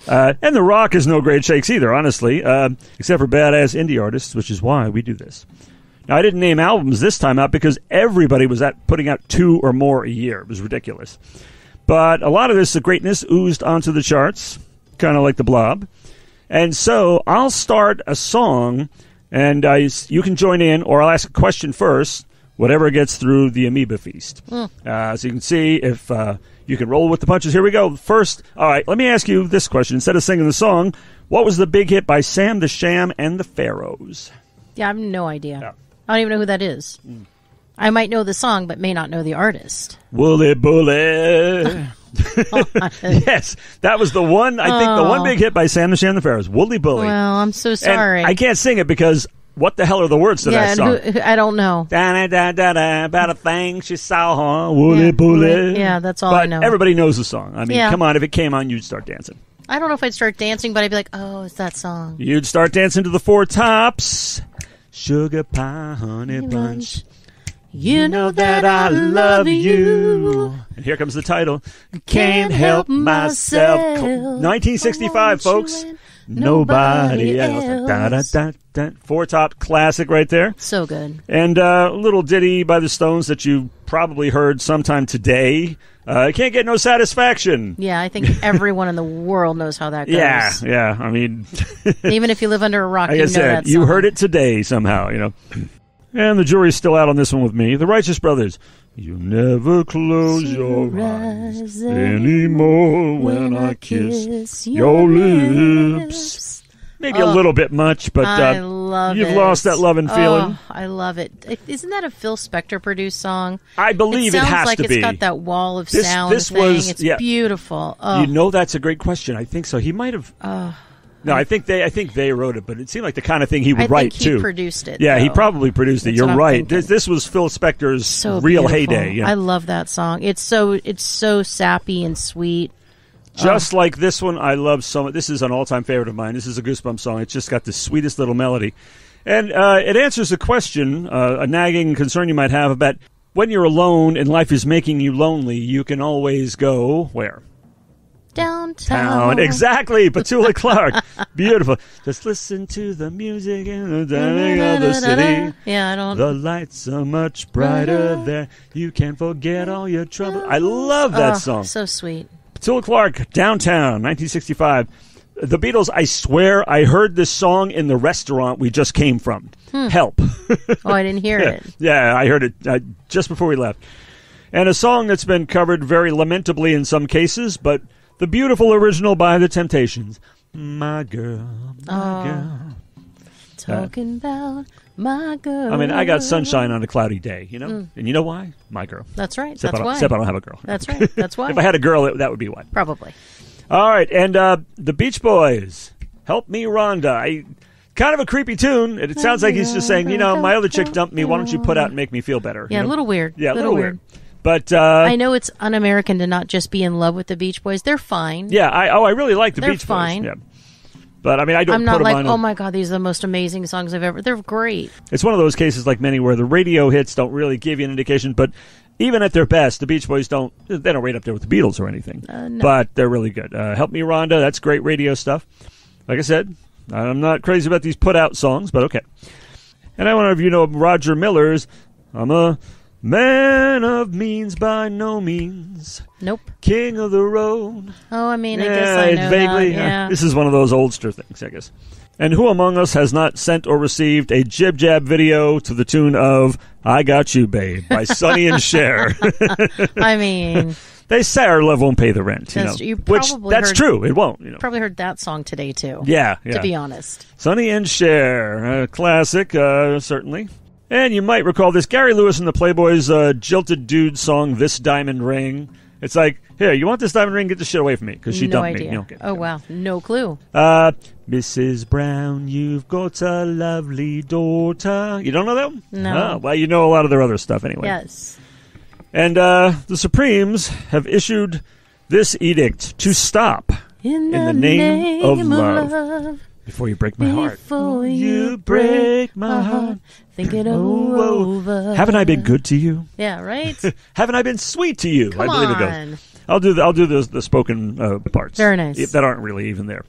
and the rock is no great shakes either, honestly, except for badass indie artists, which is why we do this. Now, I didn't name albums this time out because everybody was putting out 2 or more a year. It was ridiculous. But a lot of this greatness oozed onto the charts, kind of like the Blob. And so I'll start a song, and you can join in, or I'll ask a question first, whatever gets through the Amoeba Feast. So you can see if you can roll with the punches. Here we go. First, all right, let me ask you this question. Instead of singing the song, what was the big hit by Sam the Sham and the Pharaohs? Yeah, I have no idea. Yeah. I don't even know who that is. I might know the song, but may not know the artist. Wooly Bully. Yes, that was the one, I think, the one big hit by Sam the Sham and the Pharaohs. Wooly Bully. Well, I'm so sorry. And I can't sing it because what the hell are the words to that song? I don't know. Da-da-da-da-da, about a thing she saw, huh? Wooly Bully. Yeah, that's all I know. But everybody knows the song. I mean, come on, if it came on, you'd start dancing. I don't know if I'd start dancing, but I'd be like, oh, it's that song. You'd start dancing to the Four Tops. Sugar pie, honey bunch. You know that I love you. And here comes the title. Can't help myself. 1965, folks. Nobody else. Da, da, da, da. Four Top classic right there. So good. And a little ditty by the Stones that you probably heard sometime today. Can't get no satisfaction. Yeah, I think everyone in the world knows how that goes. Yeah. I mean, even if you live under a rock, like you I know said, that song. you heard it today somehow, you know. And the jury's still out on this one with me. The Righteous Brothers. You never close your eyes anymore when I kiss your lips. Maybe a little bit much, but I love you've it. lost that love and feeling. Oh, I love it. Isn't that a Phil Spector produced song? I believe it has like to be. It's got that wall of sound this thing. was, it's yeah. beautiful. Oh. You know, that's a great question. I think so. He might have. No, I think they wrote it, but it seemed like the kind of thing he would write too. He produced it. Yeah, though. he probably produced it. That's You're what I'm right. thinking. This was Phil Spector's So real beautiful. heyday. Yeah. I love that song. It's so sappy and sweet. Just like this one, I love so much. This is an all-time favorite of mine. This is a Goosebumps song. It's just got the sweetest little melody. And it answers a question, a nagging concern you might have about when you're alone and life is making you lonely, you can always go where? Downtown. Exactly. Petula Clark. Beautiful. Just listen to the music and the dancing of the city. Yeah, I don't. The lights are much brighter there. You can forget all your trouble. I love that song. So sweet. Petula Clark, Downtown, 1965. The Beatles, I swear I heard this song in the restaurant we just came from. Help. Oh, I didn't hear it. Yeah, I heard it just before we left. And a song that's been covered very lamentably in some cases, but the beautiful original by The Temptations. My girl, my girl. Talking about my girl. I mean, I got sunshine on a cloudy day, you know? And you know why? My girl. That's right. Except That's why. Except I don't have a girl. That's right. That's why. If I had a girl, that would be why. Probably. All right, and the Beach Boys, Help Me Rhonda. Kind of a creepy tune. It sounds like he's just saying, you know, my other chick dumped me. Why don't you put out and make me feel better? Yeah, you know? a little weird. Yeah, a little weird. But I know it's un-American to not just be in love with the Beach Boys. They're fine. Yeah, I really like the They're Beach fine. Boys. Yeah. But I mean, I'm not put like, them on. oh my God, these are the most amazing songs I've ever. They're great. It's one of those cases like many where the radio hits don't really give you an indication, but even at their best, the Beach Boys don't rate up there with the Beatles or anything. No. But they're really good. Help Me Rhonda, that's great radio stuff. Like I said, I'm not crazy about these put-out songs, but okay. And I don't know if you know Roger Miller's I'm a man of means by no means. Nope. King of the road. Oh, I mean, I guess I know vaguely, that. Yeah. This is one of those oldster things, I guess. And who among us has not sent or received a Jib Jab video to the tune of I Got You, Babe by Sonny and Cher? I mean... They say our love won't pay the rent, you know. That's true. It won't, you know. Probably heard that song today, too. Yeah. To be honest. Sonny and Cher, a classic, certainly. And you might recall this Gary Lewis and the Playboys' Jilted Dude song, This Diamond Ring. It's like, here, you want this diamond ring? Get the shit away from me, because she dumped me. No idea. You don't get it. Oh, wow. No clue. Mrs. Brown, you've got a lovely daughter. You don't know that one? No. Oh, well, you know a lot of their other stuff anyway. Yes. And the Supremes have issued this edict to stop In the name of love. Before you break my heart. Before you break my heart. Think it over. Haven't I been good to you? Yeah, right? Haven't I been sweet to you? Come I believe on. it goes. I'll do the spoken parts. Very nice. That aren't really even there.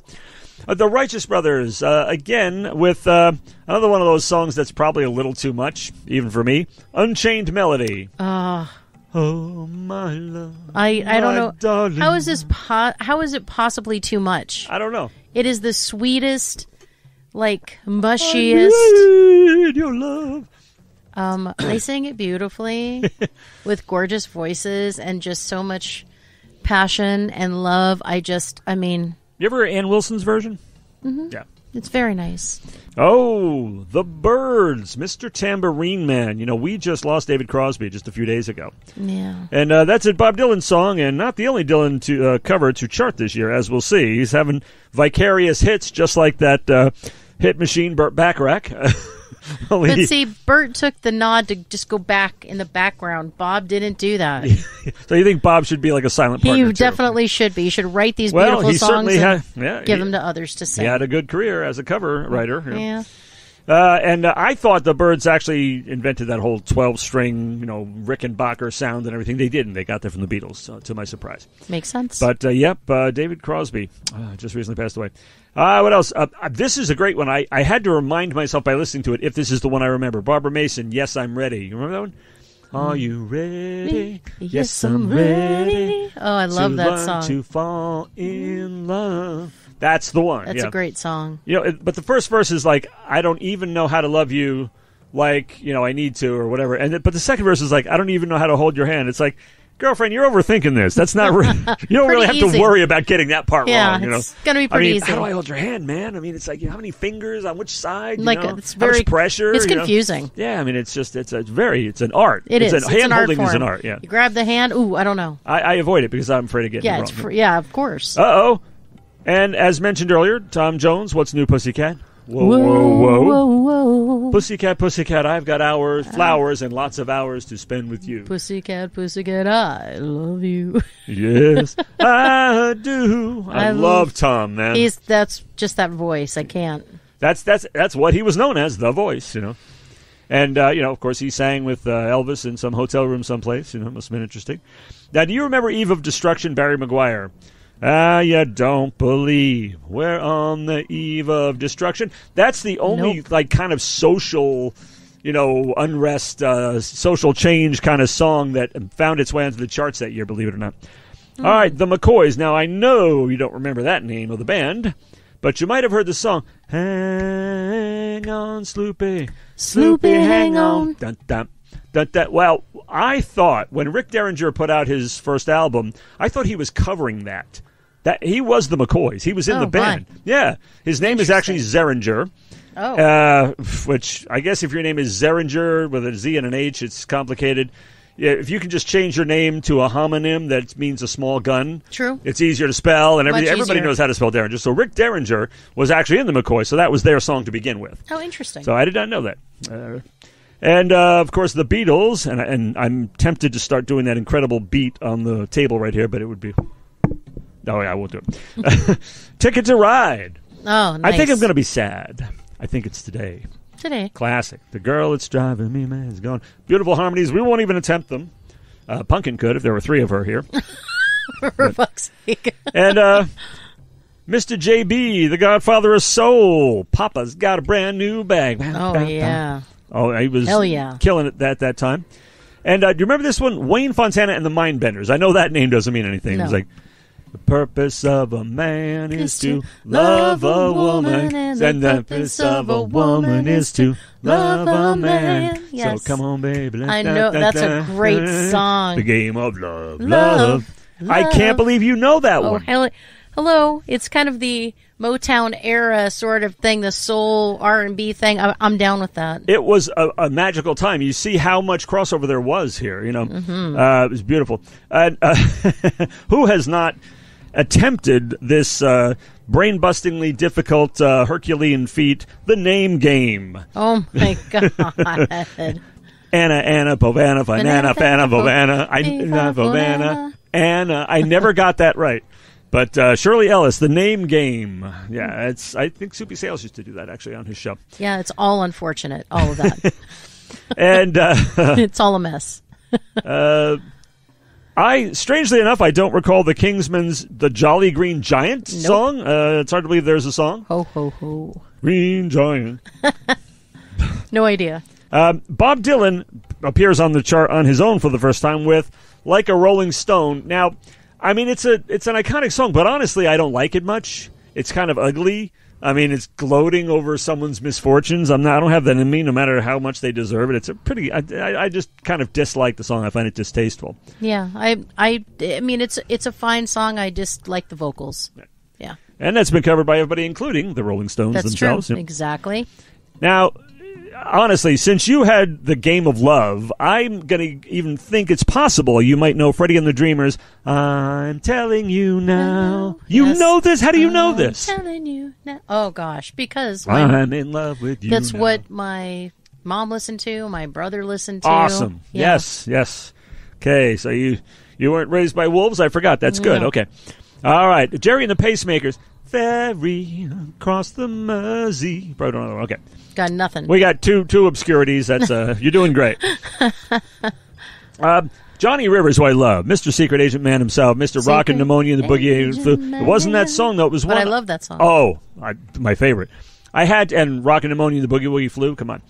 The Righteous Brothers, again, with another one of those songs that's probably a little too much, even for me. Unchained Melody. Oh, my love. I don't know. Darling. How is this? How is it possibly too much? I don't know. It is the sweetest, like mushiest. I need your love. They sing it beautifully with gorgeous voices and just so much passion and love. I mean, You ever hear Ann Wilson's version? Mm-hmm. Yeah. It's very nice. Oh, the Byrds, Mr. Tambourine Man. You know, we just lost David Crosby just a few days ago. Yeah. And that's a Bob Dylan song, and not the only Dylan to cover to chart this year, as we'll see. He's having vicarious hits, just like that hit machine Burt Bacharach. But see, Bert took the nod to just go back in the background. Bob didn't do that. So you think Bob should be like a silent partner? He definitely should be. He should write these beautiful songs and give them to others to sing. He had a good career as a cover writer. Yeah. And I thought the Byrds actually invented that whole 12-string, Rickenbacker sound and everything. They didn't. They got that from the Beatles, to my surprise. Makes sense. But, David Crosby just recently passed away. What else? This is a great one. I had to remind myself by listening to it if this is the one I remember. Barbara Mason, Yes, I'm Ready. You remember that one? Are you ready? Yes, I'm ready. Oh, I love that song. To fall in love. That's the one. That's a great song. But the first verse is like, I don't even know how to love you like, I need to or whatever. But the second verse is like, I don't even know how to hold your hand. It's like, girlfriend, you're overthinking this. That's not you don't really have to worry about getting that part wrong. It's going to be pretty easy. How do I hold your hand, man? I mean, it's like, how many fingers on which side? It's very, how much pressure? It's confusing. Yeah, I mean, it's an art. Hand holding is an art. Yeah. You grab the hand. Ooh, I don't know. I avoid it because I'm afraid of getting it wrong. Yeah, of course. Uh-oh. And as mentioned earlier, Tom Jones, What's New, Pussycat? Whoa, whoa, whoa. Pussycat, pussycat, I've got flowers, and lots of hours to spend with you. Pussycat, pussycat, I love you. Yes, I do. I love Tom, man. That's just that voice. I can't. That's what he was known as, the voice, And, of course, he sang with Elvis in some hotel room someplace. It must have been interesting. Now, do you remember Eve of Destruction, Barry Maguire? You don't believe we're on the eve of destruction. That's the only kind of social, unrest, social change kind of song that found its way onto the charts that year, believe it or not. All right, the McCoys. Now, I know you don't remember that name of the band, but you might have heard the song, Hang on, Sloopy. Sloopy, hang on. Dun, dun. Well, I thought when Rick Derringer put out his first album, I thought he was covering that. That he was the McCoys. He was in the band. Fine. Yeah. His name is actually Zeringer. Oh. Which I guess if your name is Zeringer with a Z and an H, it's complicated. Yeah, if you can just change your name to a homonym that means a small gun. True. It's easier to spell, and everybody knows how to spell Derringer. So Rick Derringer was actually in the McCoys, so that was their song to begin with. Oh, interesting. So I did not know that. And, of course, the Beatles, and I'm tempted to start doing that incredible beat on the table right here, but it would be... No, I won't do it. Ticket to Ride. Oh, nice. I think I'm going to be sad. I think it's today. Today. Classic. The girl that's driving me mad is gone. Beautiful harmonies. We won't even attempt them. Punkin could if there were three of her here. For fuck's sake. And Mr. JB, the Godfather of Soul. Papa's got a brand new bag. Oh, yeah. Oh, he was killing it at that time. And do you remember this one? Wayne Fontana and the Mindbenders. I know that name doesn't mean anything. No. It was like, the purpose of a man is to love a woman, and the purpose of a woman is to love a man. Yes. So come on, baby. I know. That's a great song. The game of love. I can't believe you know that one. Hello. It's kind of the Motown era sort of thing, the soul R&B thing. I'm down with that. It was a magical time. You see how much crossover there was here. Mm-hmm. It was beautiful. Who has not attempted this brain-bustingly difficult Herculean feat, the name game? Oh my God! Anna, Povana, Fanana, Fana, Povana, Povana, Anna. I never got that right. But Shirley Ellis, the name game. Yeah, I think Soupy Sales used to do that actually on his show. Yeah, it's all unfortunate, all of that. And it's all a mess. Strangely enough, I don't recall the Kingsmen's "The Jolly Green Giant" song. It's hard to believe there's a song. Ho ho ho. Green Giant. No idea. Bob Dylan appears on the chart on his own for the first time with "Like a Rolling Stone." Now, I mean, it's an iconic song, but honestly, I don't like it much. It's kind of ugly. I mean, it's gloating over someone's misfortunes. I don't have that in me, no matter how much they deserve it. It's a pretty. I just kind of dislike the song. I find it distasteful. Yeah, I mean, it's a fine song. I just like the vocals. Yeah. And that's been covered by everybody, including the Rolling Stones themselves. True. Exactly. Now, honestly, since you had the Game of Love, I'm going to even think it's possible you might know Freddie and the Dreamers. I'm telling you now. You know this? How do you know this? I'm telling you now. Oh, gosh, because I'm in love with you. That's now. what my mom listened to, my brother listened to. Awesome. Yeah. Yes. Okay, so you weren't raised by wolves? I forgot. That's good. No. Okay. All right. Jerry and the Pacemakers. Ferry across the Mersey. Probably don't know. Okay. Got nothing. We got two obscurities. That's you're doing great. Johnny Rivers, who I love, Mr. Secret Agent Man himself, Mr. Rock and Pneumonia and the Boogie. It wasn't that song though. It was one. But I love that song. Oh, my favorite. I had and Rock and Pneumonia and the Boogie Woogie Flu. Come on.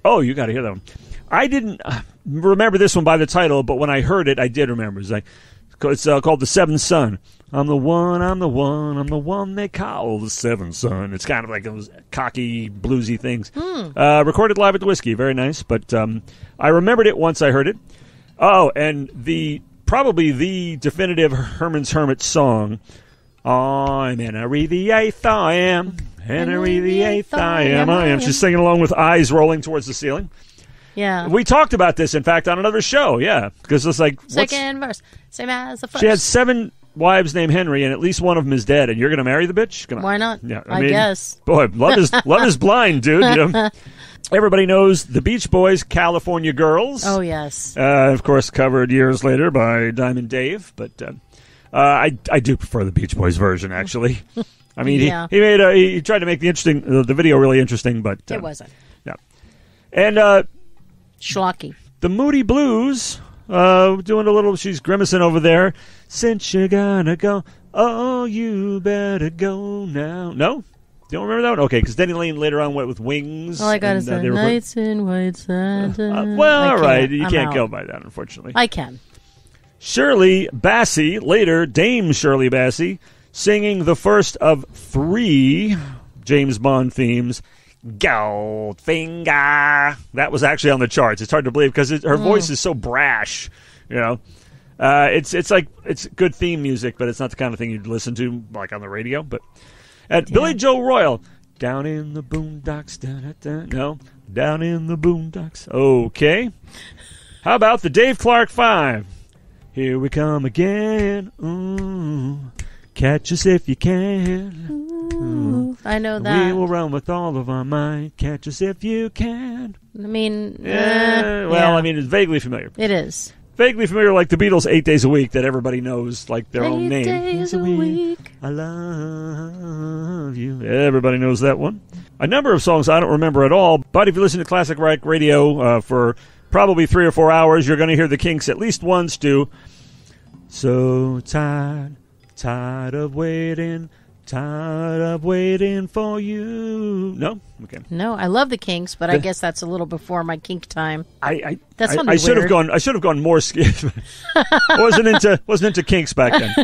You got to hear that one. I didn't remember this one by the title, but when I heard it, I did remember. It's called The Seventh Son. I'm the one they call the Seventh Son. It's kind of like those cocky, bluesy things. Recorded live at the Whiskey. Very nice. But I remembered it once I heard it. Oh, and probably the definitive Herman's Hermit song. I'm Henry the Eighth, I am. Henry the Eighth, I am. She's singing along with eyes rolling towards the ceiling. Yeah. We talked about this, in fact, on another show, yeah. Because it's like... Second verse, same as the first. She had 7 wives named Henry, and at least one of them is dead, and you're going to marry the bitch? Come on. Why not? Yeah, I guess. Boy, love is blind, dude. You know? Everybody knows the Beach Boys, California Girls. Oh, yes. Of course, covered years later by Diamond Dave, but I do prefer the Beach Boys version, actually. I mean, yeah. he tried to make the video really interesting, but... it wasn't. Yeah. And... schlocky. The Moody Blues, doing a little, she's grimacing over there. Since you're gonna go, oh, you better go now. No? You don't remember that one? Okay, because Denny Lane later on went with Wings. All I got is Nights in White Santa. Well, all right, you can't go by that, unfortunately. I can. Shirley Bassey, later Dame Shirley Bassey, singing the first of 3 James Bond themes. Goldfinger. That was actually on the charts. It's hard to believe because her voice is so brash. You know, it's like it's good theme music, but it's not the kind of thing you'd listen to like on the radio. But Billy Joe Royal, down in the boondocks. No, down in the boondocks. Okay. How about the Dave Clark 5? Here we come again. Ooh, catch us if you can. Ooh, I know that. We will run with all of our might. Catch us if you can. I mean, I mean, it's vaguely familiar. It is. Vaguely familiar, like the Beatles' 8 Days a Week, that everybody knows, like their own name. 8 days a week. I love you. Everybody knows that one. A number of songs I don't remember at all, but if you listen to classic rock radio for probably 3 or 4 hours, you're going to hear the Kinks at least once, too. So tired of waiting. Tired of waiting for you. No? Okay. No, I love the Kinks, but I guess that's a little before my kink time. I should have gone. I should have gone more. wasn't into Kinks back then.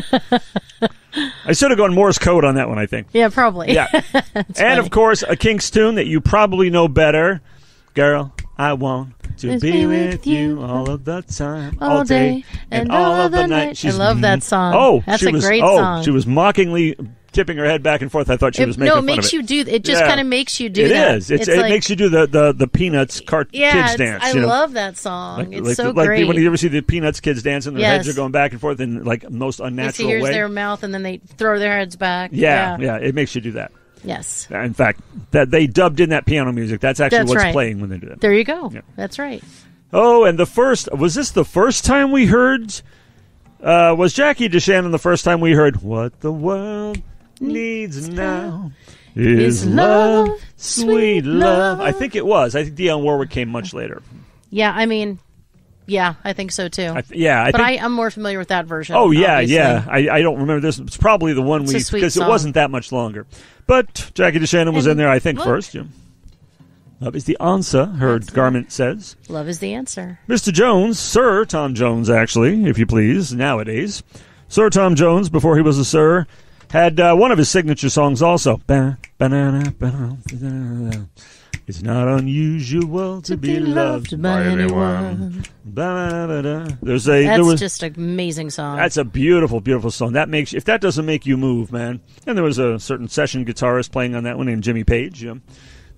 I should have gone Morse code on that one. I think. Yeah, probably. Yeah, and funny. Of course a Kinks tune that you probably know better, girl. I want to be with you all of the time, all day, and all of the night. I love that song. Oh, that's a great song. She was mockingly tipping her head back and forth. I thought she was making fun of it. No, it makes you do. It just kind of makes you do that. It is. It makes you do the Peanuts kids dance. I love that song. It's so great. Like when you ever see the Peanuts kids dance and their heads are going back and forth in like most unnatural way. Here's their mouth and then they throw their heads back. Yeah. It makes you do that. Yes. In fact, that they dubbed in that piano music. That's actually what's playing when they do that. There you go. Yeah. That's right. Oh, and was this the first time we heard? Was Jackie DeShannon the first time we heard what the world needs now is love, sweet love? I think it was. I think Dionne Warwick came much later. Yeah, I mean, yeah, I think so too. I'm more familiar with that version. Oh, yeah, obviously. yeah. I don't remember this. It's probably the one because it wasn't that much longer. But Jackie DeShannon was in there, I think, first. Yeah. Love is the answer, her garment says. Love is the answer. Mr. Jones, Sir Tom Jones, actually, if you please, nowadays. Sir Tom Jones, before he was a sir, had one of his signature songs also. It's not unusual to be loved by anyone. That's just an amazing song. That's a beautiful, beautiful song. If that doesn't make you move, man. And there was a certain session guitarist playing on that one named Jimmy Page.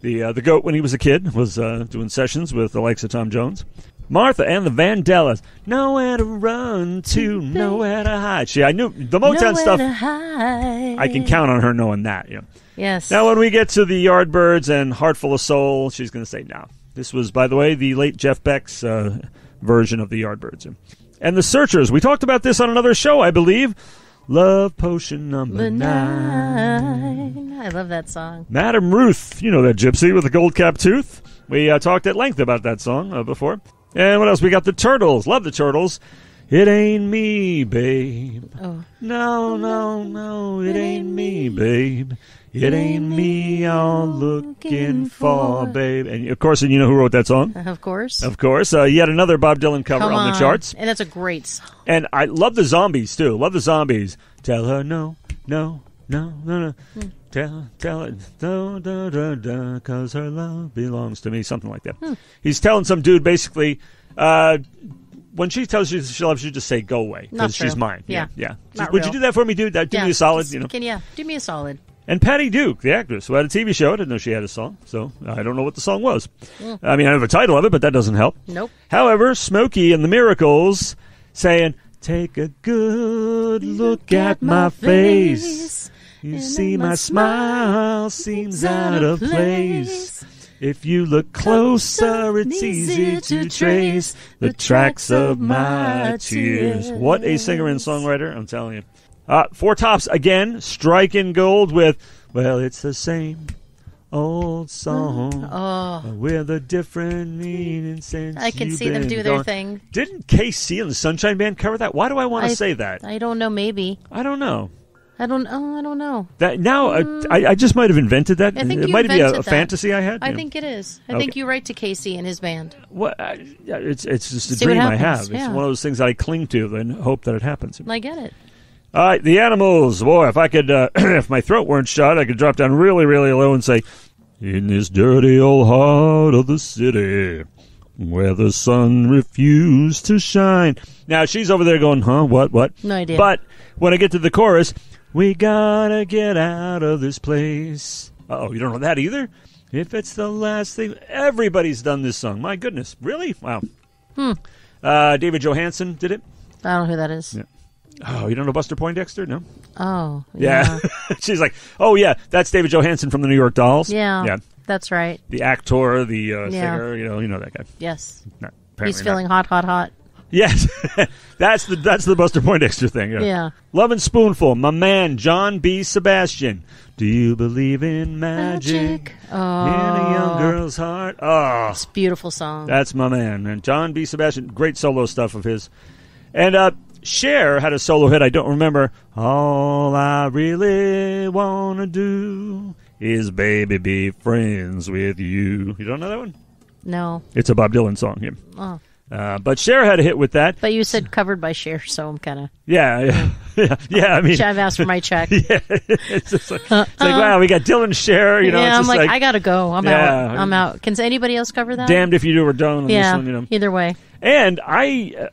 The goat, when he was a kid, was doing sessions with the likes of Tom Jones. Martha and the Vandellas. Nowhere to run to, nowhere to hide. I knew the Motown stuff. I can count on her knowing that. Yeah. Yes. Now, when we get to the Yardbirds and Heart Full of Soul, she's going to say no. This was, by the way, the late Jeff Beck's version of the Yardbirds. And the Searchers. We talked about this on another show, I believe. Love Potion number 9. I love that song. Madame Ruth. You know that gypsy with the gold cap tooth. We talked at length about that song before. And what else? We got the Turtles. Love the Turtles. It ain't me, babe. Oh. No, it ain't me, babe. It ain't me y'all looking for, babe. And, of course, you know who wrote that song? Of course. Of course. Yet another Bob Dylan cover on the charts. And that's a great song. And I love the Zombies, too. Love the Zombies. Tell her no. Tell her, no, 'cause her love belongs to me. Something like that. He's telling some dude, basically, when she tells you she loves you, just say, go away, because she's mine. Yeah. Would you do that for me, dude? Do me a solid? Do me a solid. And Patty Duke, the actress, who had a TV show. I didn't know she had a song, so I don't know what the song was. I mean, I have a title of it, but that doesn't help. Nope. However, Smokey and the Miracles saying, take a good look at my face. You see my smile seems out of place. If you look closer, it's easy to trace the tracks of my tears. What a singer and songwriter, I'm telling you. Four Tops, again, striking gold with, well, it's the same old song with a different meaning since I can see them do gone. their thing. Didn't KC and the Sunshine Band cover that? Why do I want to say that? I don't know, maybe. I don't know. I don't know. That now, I just might have invented that. I think it you might be a invented that. fantasy I had. I think it is. I think you write to Casey and his band. What? It's just a See what dream I happens, have. It's one of those things that I cling to and hope that it happens. I get it. All right, the Animals. Boy, if I could, if my throat weren't shut, I could drop down really, really low and say, in this dirty old heart of the city, where the sun refused to shine. Now, she's over there going, huh, what? No idea. But when I get to the chorus, we gotta get out of this place. Uh-oh, you don't know that either? If it's the last thing. Everybody's done this song. My goodness. Really? Wow. David Johansen did it. I don't know who that is. Yeah. Oh, you don't know Buster Poindexter? No? Oh, yeah. She's like, oh, yeah, that's David Johansen from the New York Dolls. Yeah. That's right. The actor, the singer, you know that guy. Yes. No, he's feeling hot. Yes. that's the Buster Poindexter thing. Yeah. Love and Spoonful, my man, John B. Sebastian. Do you believe in magic? Oh. In a young girl's heart? Oh. It's a beautiful song. That's my man. And John B. Sebastian, great solo stuff of his. And Cher had a solo hit, I don't remember. All I really want to do is, baby, be friends with you. You don't know that one? No. It's a Bob Dylan song. Yeah. Oh. But Cher had a hit with that. But you said covered by Cher, so I'm kind of... Yeah. I mean... I've asked for my check. Yeah. It's just like, wow, we got Dylan, Cher, you know. Yeah, it's I'm just I got to go. I'm out. Can anybody else cover that? Damned if you do or don't on this one, you know. Either way. And I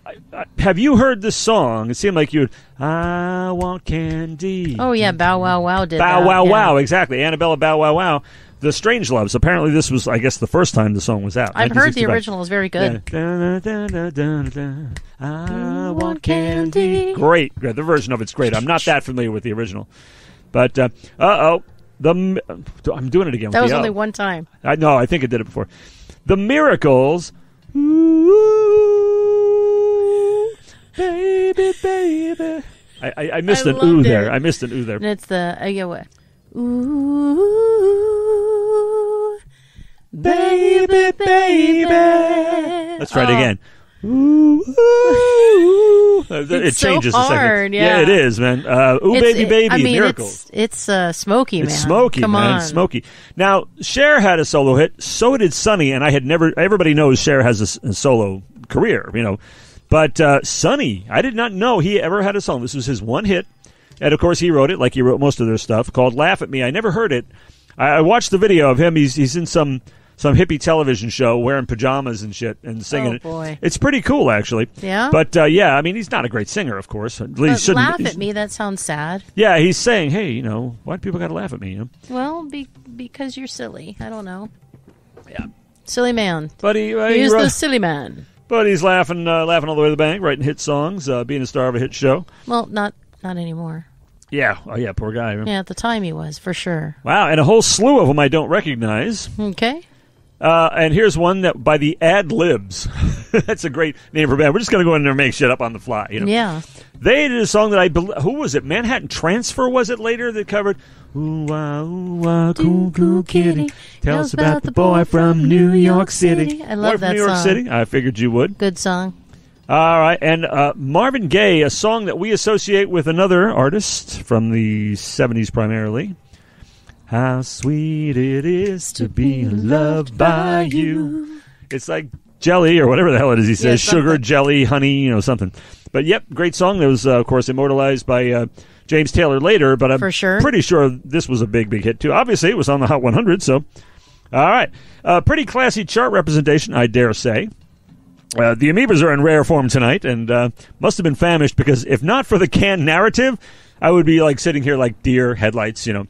have you heard this song? It seemed like you would, I want candy. Oh, yeah, Bow Wow Wow did Bow that. Wow Yeah. Wow, exactly. Annabella Bow Wow Wow. The Strangeloves. Apparently this was, I guess, the first time the song was out. I've heard the original is very good. Yeah. I want candy. Great. The version of it's great. I'm not that familiar with the original. But, I'm doing it again. That was only one time. No, I think I did it before. The Miracles. Ooh, baby. I missed an ooh there. I missed an ooh there. And it's the ooh, baby. Let's try it again. Ooh. It changes so a second. hard, yeah. It is, man. Baby, I mean, Miracles. It's Smokey, man. It's Smokey, Come man. on. Smokey. Now, Cher had a solo hit. So did Sonny, and everybody knows Cher has a solo career, you know. But Sonny, I did not know he ever had a song. This was his one hit. And, of course, he wrote it, like he wrote most of their stuff, called Laugh at Me. I never heard it. I watched the video of him. He's in some some hippie television show wearing pajamas and shit and singing it. Oh, boy. It's pretty cool, actually. Yeah? But, yeah, I mean, he's not a great singer, of course. At least But laugh at me, that sounds sad. Yeah, he's saying, hey, you know, why do people got to laugh at me, you know? Well, because you're silly. I don't know. Yeah. Silly man. But He's the silly man. But he's laughing all the way to the bank, writing hit songs, being a star of a hit show. Well, not anymore. Yeah. Oh, yeah, poor guy. Yeah, at the time he was, for sure. Wow, and a whole slew of them I don't recognize. Okay. And here's one that by the Ad Libs. That's a great name for a band. We're just going to go in there and make shit up on the fly. You know? Yeah. They did a song that who was it? Manhattan Transfer was it later that covered ooh ah, cool, cool kitty. Tell us about the boy from New York City. I love that New York song. City. I figured you would. Good song. All right, and Marvin Gaye, a song that we associate with another artist from the 70s primarily. How sweet it is to be loved by you. It's like jelly or whatever the hell it is he says. Yeah, sugar, jelly, honey, you know, something. But, yep, great song. That was, of course, immortalized by James Taylor later. But I'm pretty sure this was a big, big hit, too. Obviously, it was on the Hot 100, so. All right. Pretty classy chart representation, I dare say. The Amoebas are in rare form tonight and must have been famished because if not for the canned narrative, I would be like sitting here like deer headlights, you know.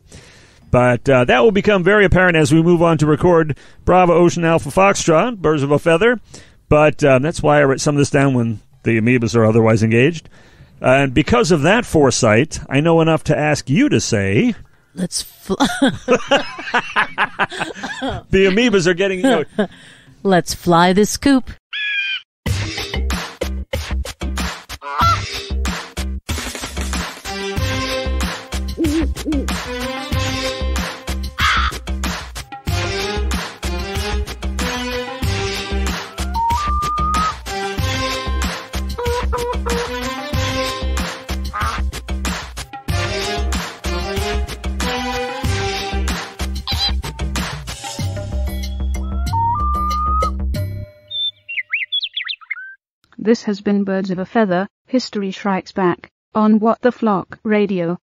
But that will become very apparent as we move on to record Bravo Ocean Alpha Foxtrot, Birds of a Feather. But that's why I wrote some of this down when the Amoebas are otherwise engaged. And because of that foresight, I know enough to ask you to say... Let's fly. The Amoebas are getting... You know, let's fly this scoop. This has been Birds of a Feather, History Strikes Back, on What the Flock Radio.